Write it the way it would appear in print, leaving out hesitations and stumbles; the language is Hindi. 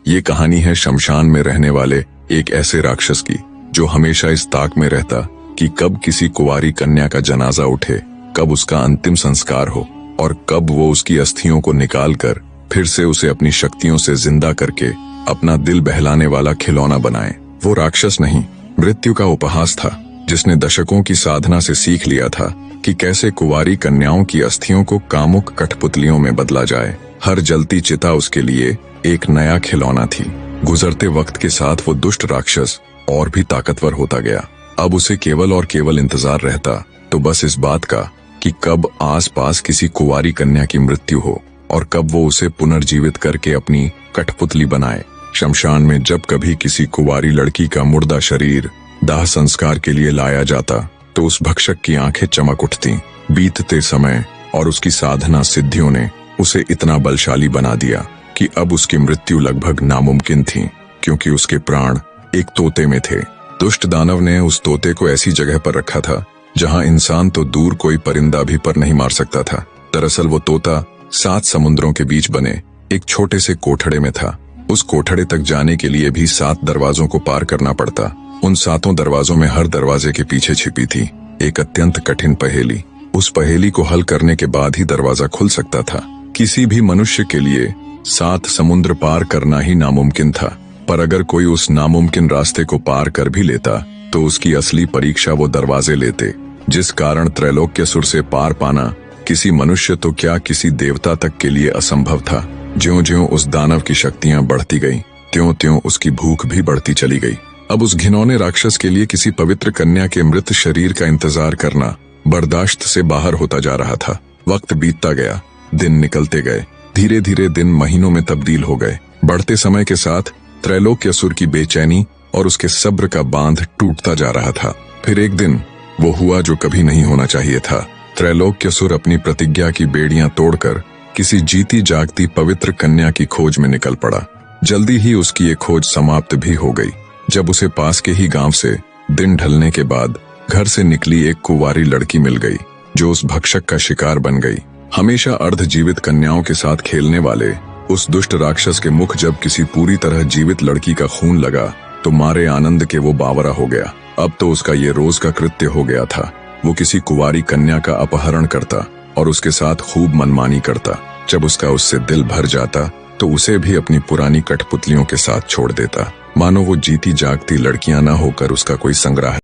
ये कहानी है शमशान में रहने वाले एक ऐसे राक्षस की जो हमेशा इस ताक में रहता कि कब किसी कुंवारी कन्या का जनाजा उठे, कब उसका अंतिम संस्कार हो और कब वो उसकी अस्थियों को निकालकर फिर से उसे अपनी शक्तियों से जिंदा करके अपना दिल बहलाने वाला खिलौना बनाए। वो राक्षस नहीं, मृत्यु का उपहास था, जिसने दशकों की साधना से सीख लिया था कि कैसे कुंवारी कन्याओं की अस्थियों को कामुक कठपुतलियों में बदला जाए। हर जलती चिता उसके लिए एक नया खिलौना थी। गुजरते वक्त के साथ वो दुष्ट राक्षस और भी ताकतवर होता गया। अब उसे केवल और केवल इंतजार रहता तो बस इस बात का कि कब आसपास किसी कुंवारी कन्या की मृत्यु हो और कब वो उसे पुनर्जीवित करके अपनी कठपुतली बनाए। शमशान में जब कभी किसी कुंवारी लड़की का मुर्दा शरीर दाह संस्कार के लिए लाया जाता तो उस भक्षक की आंखें चमक उठती। बीतते समय और उसकी साधना सिद्धियों ने उसे इतना बलशाली बना दिया कि अब उसकी मृत्यु लगभग नामुमकिन थी, क्योंकि उसके प्राण एक तोते में थे। दुष्ट दानव ने उस तोते को ऐसी जगह पर रखा था जहां इंसान तो दूर कोई परिंदा भी पर नहीं मार सकता था। दरअसल वो तोता 7 समुद्रों के बीच बने एक छोटे से कोठड़े में था। उस कोठड़े तक जाने के लिए भी 7 दरवाजों को पार करना पड़ता। उन 7 दरवाजों में हर दरवाजे के पीछे छिपी थी एक अत्यंत कठिन पहेली। उस पहेली को हल करने के बाद ही दरवाजा खुल सकता था। किसी भी मनुष्य के लिए 7 समुद्र पार करना ही नामुमकिन था, पर अगर कोई उस नामुमकिन रास्ते को पार कर भी लेता तो उसकी असली परीक्षा वो दरवाजे लेते, जिस कारण त्रैलोक्यसुर से पार पाना किसी मनुष्य तो क्या किसी देवता तक के लिए असंभव था। ज्यों-ज्यों उस दानव की शक्तियां बढ़ती गईं, त्यों-त्यों उसकी भूख भी बढ़ती चली गई। अब उस घिनौने राक्षस के लिए किसी पवित्र कन्या के मृत शरीर का इंतजार करना बर्दाश्त से बाहर होता जा रहा था। वक्त बीतता गया, दिन निकलते गए, धीरे धीरे दिन महीनों में तब्दील हो गए। बढ़ते समय के साथ त्रैलोक्यसुर की बेचैनी और उसके सब्र का बांध टूटता जा रहा था। फिर एक दिन वो हुआ जो कभी नहीं होना चाहिए था। त्रैलोक्यसुर अपनी प्रतिज्ञा की बेड़ियां तोड़कर किसी जीती जागती पवित्र कन्या की खोज में निकल पड़ा। जल्दी ही उसकी ये खोज समाप्त भी हो गई जब उसे पास के ही गांव से दिन ढलने के बाद घर से निकली एक कुंवारी लड़की मिल गई जो उस भक्षक का शिकार बन गई। हमेशा अर्धजीवित कन्याओं के साथ खेलने वाले उस दुष्ट राक्षस के मुख जब किसी पूरी तरह जीवित लड़की का खून लगा तो मारे आनंद के वो बावरा हो गया। अब तो उसका ये रोज का कृत्य हो गया था। वो किसी कुंवारी कन्या का अपहरण करता और उसके साथ खूब मनमानी करता। जब उसका उससे दिल भर जाता तो उसे भी अपनी पुरानी कठपुतलियों के साथ छोड़ देता, मानो वो जीती जागती लड़कियां न होकर उसका कोई संग्रह